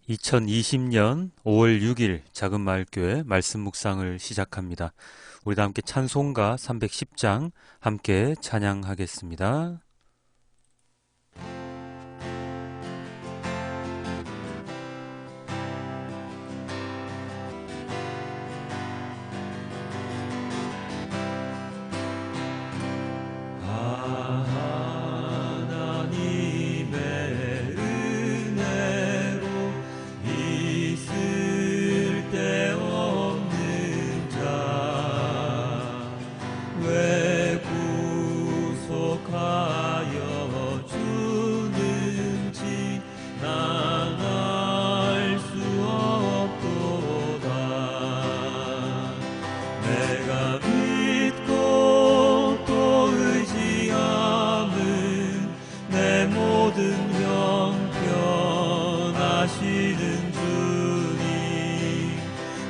2020년 5월 6일 작은마을교회 말씀 묵상을 시작합니다. 우리 다 함께 찬송가 310장 함께 찬양하겠습니다.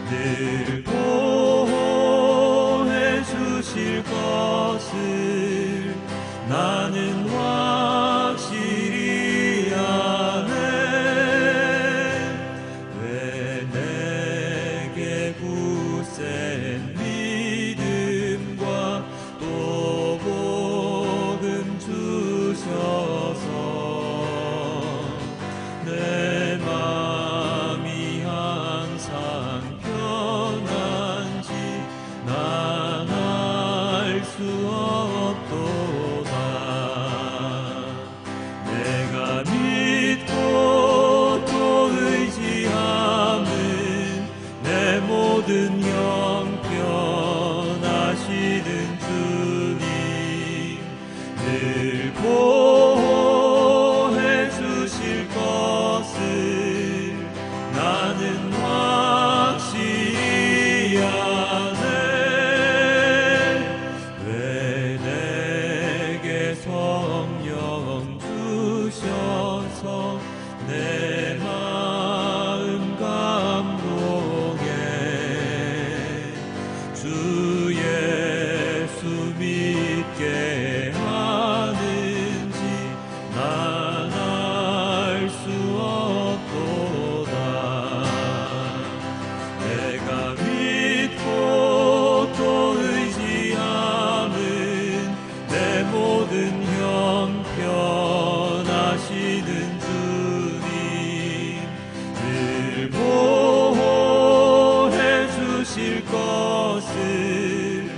늘 보호해 주실 것을 나는 확실히 아네. 왜 내게 굳센 믿음과 또 복음 주셔서 내 맘이 항상 편한지 난 알 수 없도다. 내가 믿고 또 의지함은 내 모든 형편하시는 주님 늘 보호해 주실 것을 나는 확실히 아네. 왜 내게 성령 주셔서 내 마음 감동해. 주 예수 믿게 하는지 난 알 수 없도다. 내가 믿고 또 의지함은 내 모든 형편하시는 주님 늘 보호해 주실 것을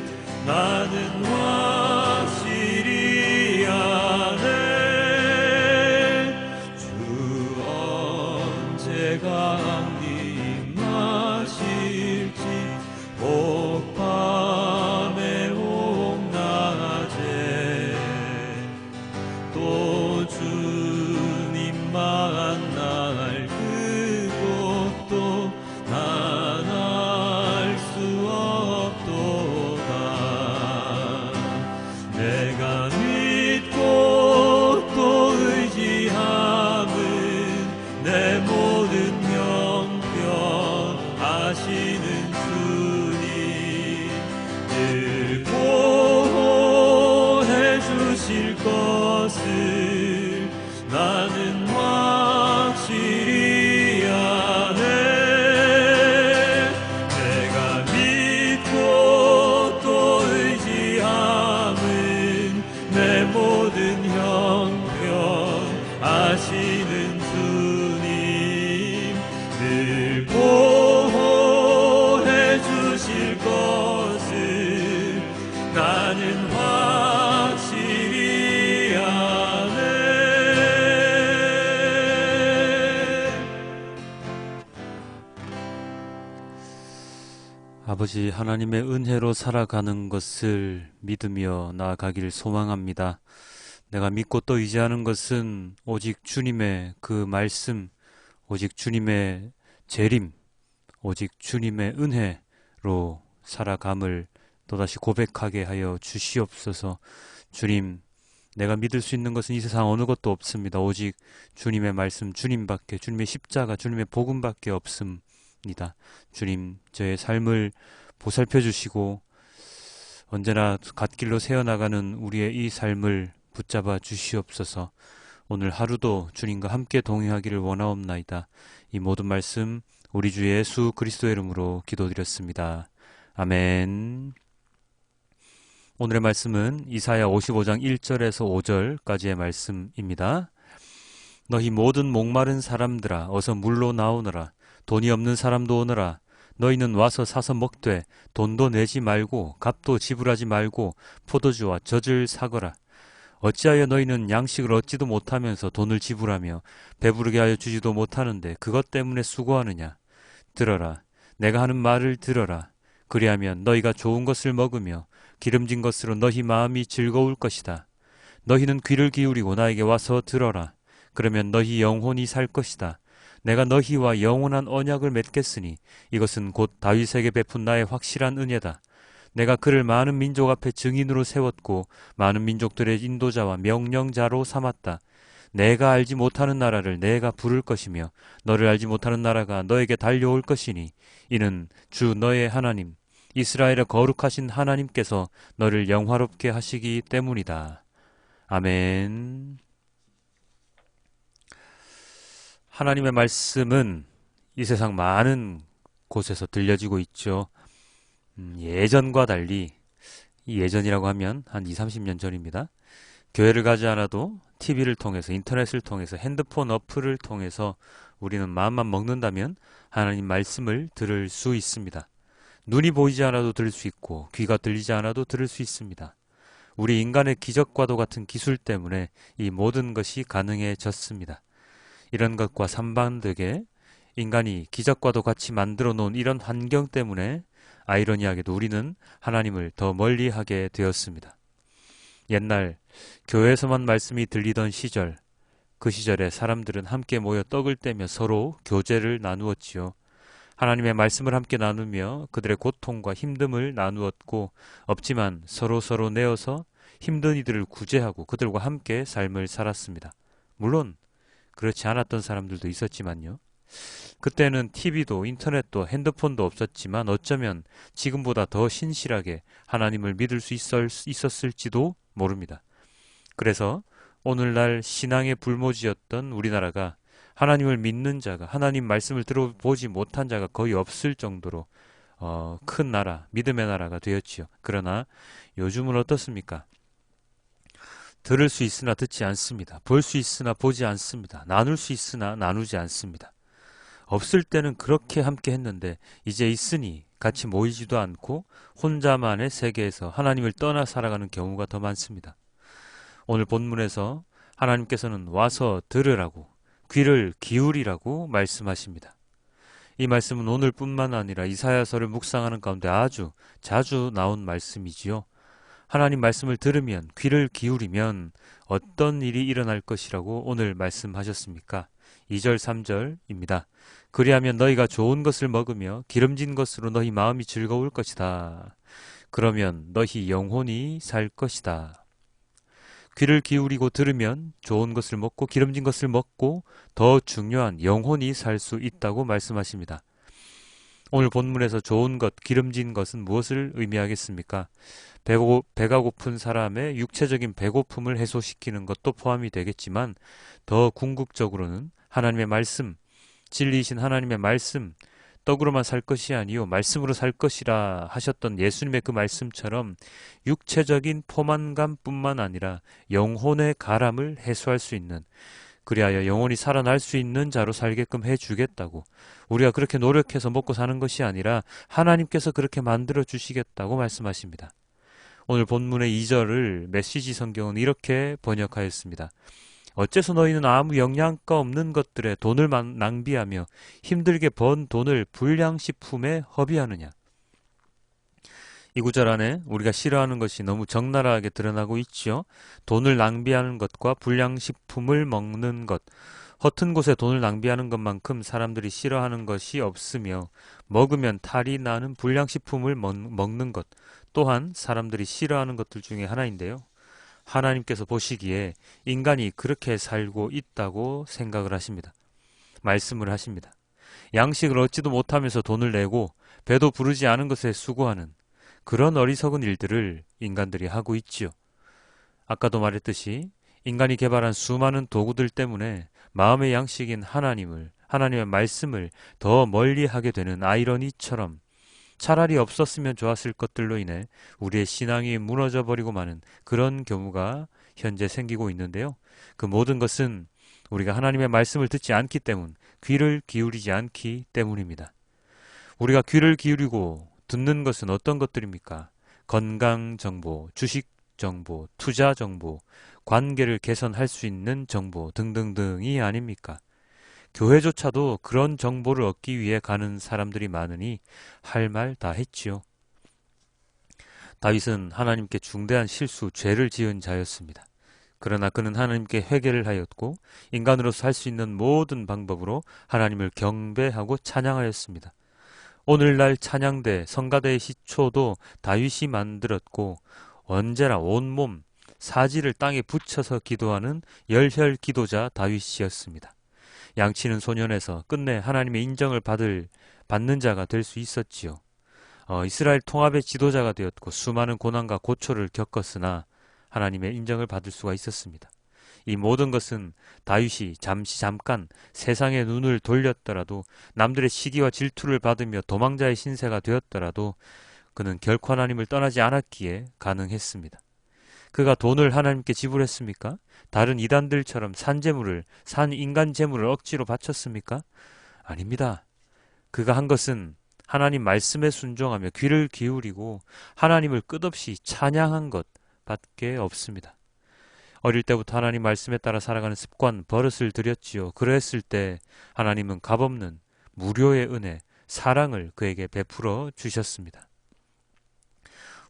나는 확실히 아네. 주 언제가 임하실지 혹밤에 혹낮에 또 주님 만날 그곳도 난 알 수 없도다. 내가 믿고 또 의지함은 내 모든 형편하시는 주님 늘 보호해 주실 것을 나는 확실히 아네. 내가 믿고 또 의지함은 내 모든 형편하시는 주님 늘 보호해 주실 것을 나는 확실히 아네. 아버지 하나님의 은혜로 살아가는 것을 믿으며 나아가기를 소망합니다. 내가 믿고 또 의지하는 것은 오직 주님의 그 말씀, 오직 주님의 재림, 오직 주님의 은혜로 살아감을 또다시 고백하게 하여 주시옵소서. 주님, 내가 믿을 수 있는 것은 이 세상 어느 것도 없습니다. 오직 주님의 말씀, 주님밖에, 주님의 십자가, 주님의 복음밖에 없습니다. 주님, 저의 삶을 보살펴 주시고 언제나 갓길로 새어나가는 우리의 이 삶을 붙잡아 주시옵소서. 오늘 하루도 주님과 함께 동행하기를 원하옵나이다. 이 모든 말씀 우리 주 예수 그리스도의 이름으로 기도드렸습니다. 아멘. 오늘의 말씀은 이사야 55장 1절에서 5절까지의 말씀입니다. 너희 모든 목마른 사람들아 어서 물로 나오너라. 돈이 없는 사람도 오너라. 너희는 와서 사서 먹되 돈도 내지 말고 값도 지불하지 말고 포도주와 젖을 사거라. 어찌하여 너희는 양식을 얻지도 못하면서 돈을 지불하며 배부르게 하여 주지도 못하는데 그것 때문에 수고하느냐. 들어라. 내가 하는 말을 들어라. 그리하면 너희가 좋은 것을 먹으며 기름진 것으로 너희 마음이 즐거울 것이다. 너희는 귀를 기울이고 나에게 와서 들어라. 그러면 너희 영혼이 살 것이다. 내가 너희와 영원한 언약을 맺겠으니 이것은 곧 다윗에게 베푼 나의 확실한 은혜다. 내가 그를 많은 민족 앞에 증인으로 세웠고 많은 민족들의 인도자와 명령자로 삼았다. 내가 알지 못하는 나라를 내가 부를 것이며 너를 알지 못하는 나라가 너에게 달려올 것이니 이는 주 너의 하나님 이스라엘의 거룩하신 하나님께서 너를 영화롭게 하시기 때문이다. 아멘. 하나님의 말씀은 이 세상 많은 곳에서 들려지고 있죠. 예전과 달리, 이 예전이라고 하면 한 20, 30년 전입니다. 교회를 가지 않아도 TV를 통해서, 인터넷을 통해서, 핸드폰 어플을 통해서 우리는 마음만 먹는다면 하나님 말씀을 들을 수 있습니다. 눈이 보이지 않아도 들을 수 있고 귀가 들리지 않아도 들을 수 있습니다. 우리 인간의 기적과도 같은 기술 때문에 이 모든 것이 가능해졌습니다. 이런 것과 상반되게 인간이 기적과도 같이 만들어 놓은 이런 환경 때문에 아이러니하게도 우리는 하나님을 더 멀리하게 되었습니다. 옛날 교회에서만 말씀이 들리던 시절, 그 시절에 사람들은 함께 모여 떡을 떼며 서로 교제를 나누었지요. 하나님의 말씀을 함께 나누며 그들의 고통과 힘듦을 나누었고 없지만 서로 내어서 힘든 이들을 구제하고 그들과 함께 삶을 살았습니다. 물론 그렇지 않았던 사람들도 있었지만요. 그때는 TV도 인터넷도 핸드폰도 없었지만 어쩌면 지금보다 더 신실하게 하나님을 믿을 수 있었을지도 모릅니다. 그래서 오늘날 신앙의 불모지였던 우리나라가 하나님을 믿는 자가, 하나님 말씀을 들어보지 못한 자가 거의 없을 정도로 큰 나라, 믿음의 나라가 되었지요. 그러나 요즘은 어떻습니까? 들을 수 있으나 듣지 않습니다. 볼 수 있으나 보지 않습니다. 나눌 수 있으나 나누지 않습니다. 없을 때는 그렇게 함께 했는데 이제 있으니 같이 모이지도 않고 혼자만의 세계에서 하나님을 떠나 살아가는 경우가 더 많습니다. 오늘 본문에서 하나님께서는 와서 들으라고, 귀를 기울이라고 말씀하십니다. 이 말씀은 오늘뿐만 아니라 이사야서를 묵상하는 가운데 아주 자주 나온 말씀이지요. 하나님 말씀을 들으면, 귀를 기울이면 어떤 일이 일어날 것이라고 오늘 말씀하셨습니까? 2절 3절입니다. 그리하면 너희가 좋은 것을 먹으며 기름진 것으로 너희 마음이 즐거울 것이다. 그러면 너희 영혼이 살 것이다. 귀를 기울이고 들으면 좋은 것을 먹고 기름진 것을 먹고 더 중요한 영혼이 살 수 있다고 말씀하십니다. 오늘 본문에서 좋은 것, 기름진 것은 무엇을 의미하겠습니까? 배가 고픈 사람의 육체적인 배고픔을 해소시키는 것도 포함이 되겠지만 더 궁극적으로는 하나님의 말씀, 진리이신 하나님의 말씀, 떡으로만 살 것이 아니요 말씀으로 살 것이라 하셨던 예수님의 그 말씀처럼 육체적인 포만감뿐만 아니라 영혼의 가람을 해소할 수 있는, 그리하여 영혼이 살아날 수 있는 자로 살게끔 해주겠다고, 우리가 그렇게 노력해서 먹고 사는 것이 아니라 하나님께서 그렇게 만들어 주시겠다고 말씀하십니다. 오늘 본문의 2절을 메시지 성경은 이렇게 번역하였습니다. 어째서 너희는 아무 영양가 없는 것들에 돈을 낭비하며 힘들게 번 돈을 불량식품에 허비하느냐. 이 구절 안에 우리가 싫어하는 것이 너무 적나라하게 드러나고 있죠. 돈을 낭비하는 것과 불량식품을 먹는 것, 허튼 곳에 돈을 낭비하는 것만큼 사람들이 싫어하는 것이 없으며 먹으면 탈이 나는 불량식품을 먹는 것 또한 사람들이 싫어하는 것들 중에 하나인데요. 하나님께서 보시기에 인간이 그렇게 살고 있다고 생각을 하십니다. 말씀을 하십니다. 양식을 얻지도 못하면서 돈을 내고 배도 부르지 않은 것에 수고하는 그런 어리석은 일들을 인간들이 하고 있지요. 아까도 말했듯이 인간이 개발한 수많은 도구들 때문에 마음의 양식인 하나님의 말씀을 더 멀리 하게 되는 아이러니처럼 차라리 없었으면 좋았을 것들로 인해 우리의 신앙이 무너져 버리고 마는 그런 경우가 현재 생기고 있는데요. 그 모든 것은 우리가 하나님의 말씀을 듣지 않기 때문, 귀를 기울이지 않기 때문입니다. 우리가 귀를 기울이고 듣는 것은 어떤 것들입니까? 건강 정보, 주식 정보, 투자 정보, 관계를 개선할 수 있는 정보 등등등이 아닙니까? 교회조차도 그런 정보를 얻기 위해 가는 사람들이 많으니 할 말 다 했지요. 다윗은 하나님께 중대한 실수, 죄를 지은 자였습니다. 그러나 그는 하나님께 회개를 하였고 인간으로서 할 수 있는 모든 방법으로 하나님을 경배하고 찬양하였습니다. 오늘날 찬양대, 성가대의 시초도 다윗이 만들었고 언제나 온몸 사지를 땅에 붙여서 기도하는 열혈 기도자 다윗이었습니다. 양치는 소년에서 끝내 하나님의 인정을 받는 자가 될 수 있었지요. 이스라엘 통합의 지도자가 되었고 수많은 고난과 고초를 겪었으나 하나님의 인정을 받을 수가 있었습니다. 이 모든 것은 다윗이 잠깐 세상의 눈을 돌렸더라도 남들의 시기와 질투를 받으며 도망자의 신세가 되었더라도 그는 결코 하나님을 떠나지 않았기에 가능했습니다. 그가 돈을 하나님께 지불했습니까? 다른 이단들처럼 산 인간 재물을 억지로 바쳤습니까? 아닙니다. 그가 한 것은 하나님 말씀에 순종하며 귀를 기울이고 하나님을 끝없이 찬양한 것 밖에 없습니다. 어릴 때부터 하나님 말씀에 따라 살아가는 습관, 버릇을 들였지요. 그랬을 때 하나님은 값없는 무료의 은혜, 사랑을 그에게 베풀어 주셨습니다.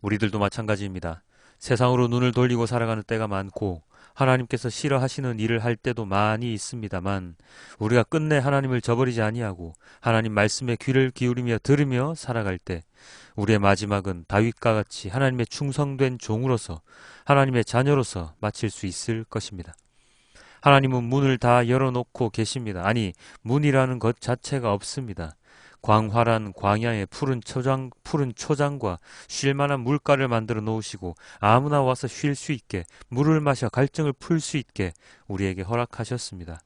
우리들도 마찬가지입니다. 세상으로 눈을 돌리고 살아가는 때가 많고 하나님께서 싫어하시는 일을 할 때도 많이 있습니다만 우리가 끝내 하나님을 저버리지 아니하고 하나님 말씀에 귀를 기울이며 들으며 살아갈 때 우리의 마지막은 다윗과 같이 하나님의 충성된 종으로서 하나님의 자녀로서 마칠 수 있을 것입니다. 하나님은 문을 다 열어놓고 계십니다. 아니, 문이라는 것 자체가 없습니다. 광활한 광야에 푸른 초장과 쉴만한 물가를 만들어 놓으시고 아무나 와서 쉴 수 있게 물을 마셔 갈증을 풀 수 있게 우리에게 허락하셨습니다.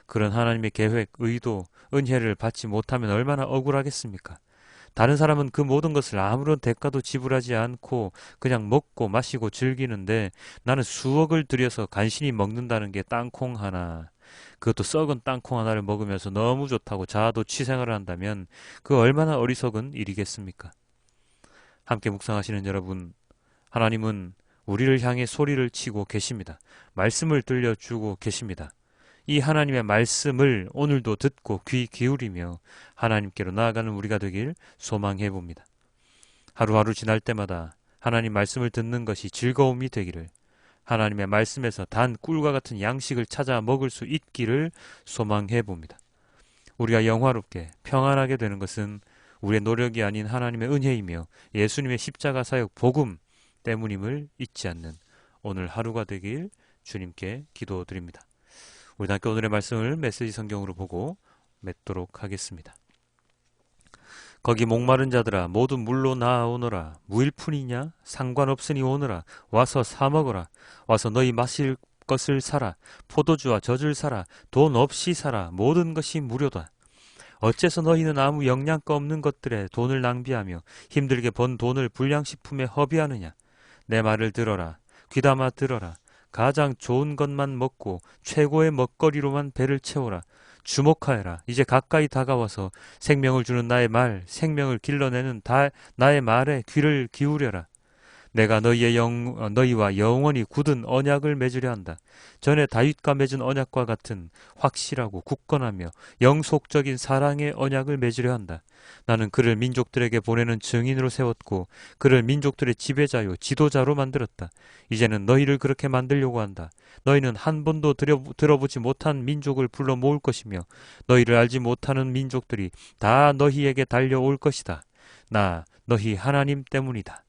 그런 하나님의 계획, 의도, 은혜를 받지 못하면 얼마나 억울하겠습니까? 다른 사람은 그 모든 것을 아무런 대가도 지불하지 않고 그냥 먹고 마시고 즐기는데 나는 수억을 들여서 간신히 먹는다는 게 땅콩 하나, 그것도 썩은 땅콩 하나를 먹으면서 너무 좋다고 자아도취생활을 한다면 그 얼마나 어리석은 일이겠습니까? 함께 묵상하시는 여러분, 하나님은 우리를 향해 소리를 치고 계십니다. 말씀을 들려주고 계십니다. 이 하나님의 말씀을 오늘도 듣고 귀 기울이며 하나님께로 나아가는 우리가 되길 소망해 봅니다. 하루하루 지날 때마다 하나님 말씀을 듣는 것이 즐거움이 되기를, 하나님의 말씀에서 단 꿀과 같은 양식을 찾아 먹을 수 있기를 소망해 봅니다. 우리가 영화롭게 평안하게 되는 것은 우리의 노력이 아닌 하나님의 은혜이며 예수님의 십자가 사역 복음 때문임을 잊지 않는 오늘 하루가 되길 주님께 기도드립니다. 우리 함께 오늘의 말씀을 메시지 성경으로 보고 맺도록 하겠습니다. 거기 목마른 자들아 모두 물로 나아오너라. 무일푼이냐? 상관없으니 오너라. 와서 사 먹어라. 와서 너희 마실 것을 사라. 포도주와 젖을 사라. 돈 없이 사라. 모든 것이 무료다. 어째서 너희는 아무 영양가 없는 것들에 돈을 낭비하며 힘들게 번 돈을 불량식품에 허비하느냐? 내 말을 들어라. 귀담아 들어라. 가장 좋은 것만 먹고 최고의 먹거리로만 배를 채워라. 주목하여라. 이제 가까이 다가와서 생명을 주는 나의 말, 생명을 길러내는 나의 말에 귀를 기울여라. 내가 너희와 영원히 굳은 언약을 맺으려 한다. 전에 다윗과 맺은 언약과 같은 확실하고 굳건하며 영속적인 사랑의 언약을 맺으려 한다. 나는 그를 민족들에게 보내는 증인으로 세웠고 그를 민족들의 지배자요 지도자로 만들었다. 이제는 너희를 그렇게 만들려고 한다. 너희는 한 번도 들어보지 못한 민족을 불러 모을 것이며 너희를 알지 못하는 민족들이 다 너희에게 달려올 것이다. 나 너희 하나님 때문이다.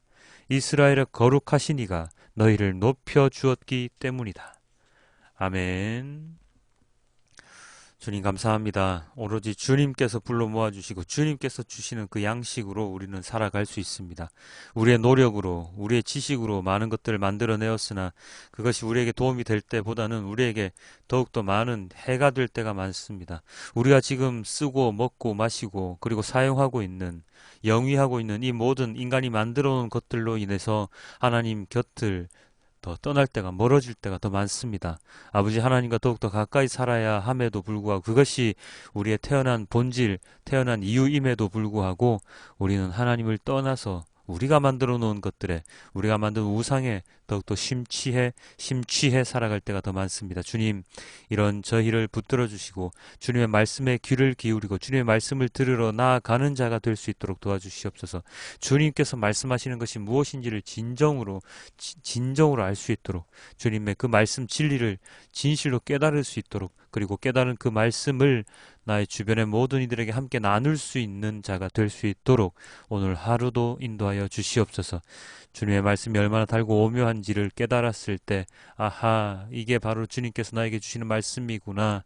이스라엘의 거룩하신 이가 너희를 높여 주었기 때문이다. 아멘. 주님 감사합니다. 오로지 주님께서 불러 모아주시고 주님께서 주시는 그 양식으로 우리는 살아갈 수 있습니다. 우리의 노력으로, 우리의 지식으로 많은 것들을 만들어내었으나 그것이 우리에게 도움이 될 때보다는 우리에게 더욱더 많은 해가 될 때가 많습니다. 우리가 지금 쓰고 먹고 마시고 그리고 사용하고 있는 영위하고 있는 이 모든 인간이 만들어 놓은 것들로 인해서 하나님 곁을 더 떠날 때가 멀어질 때가 더 많습니다. 아버지 하나님과 더욱더 가까이 살아야 함에도 불구하고 그것이 우리의 태어난 본질, 태어난 이유임에도 불구하고 우리는 하나님을 떠나서 우리가 만들어 놓은 것들에 우리가 만든 우상에 더욱더 심취해 살아갈 때가 더 많습니다. 주님, 이런 저희를 붙들어 주시고 주님의 말씀에 귀를 기울이고 주님의 말씀을 들으러 나아가는 자가 될 수 있도록 도와주시옵소서. 주님께서 말씀하시는 것이 무엇인지를 진정으로 알 수 있도록 주님의 그 말씀 진리를 진실로 깨달을 수 있도록 그리고 깨달은 그 말씀을 나의 주변의 모든 이들에게 함께 나눌 수 있는 자가 될 수 있도록 오늘 하루도 인도하여 주시옵소서. 주님의 말씀이 얼마나 달고 오묘한지를 깨달았을 때 아하, 이게 바로 주님께서 나에게 주시는 말씀이구나.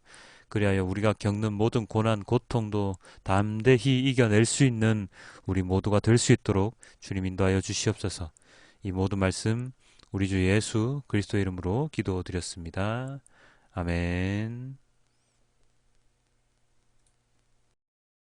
그리하여 우리가 겪는 모든 고난, 고통도 담대히 이겨낼 수 있는 우리 모두가 될 수 있도록 주님 인도하여 주시옵소서. 이 모든 말씀 우리 주 예수 그리스도의 이름으로 기도드렸습니다. 아멘.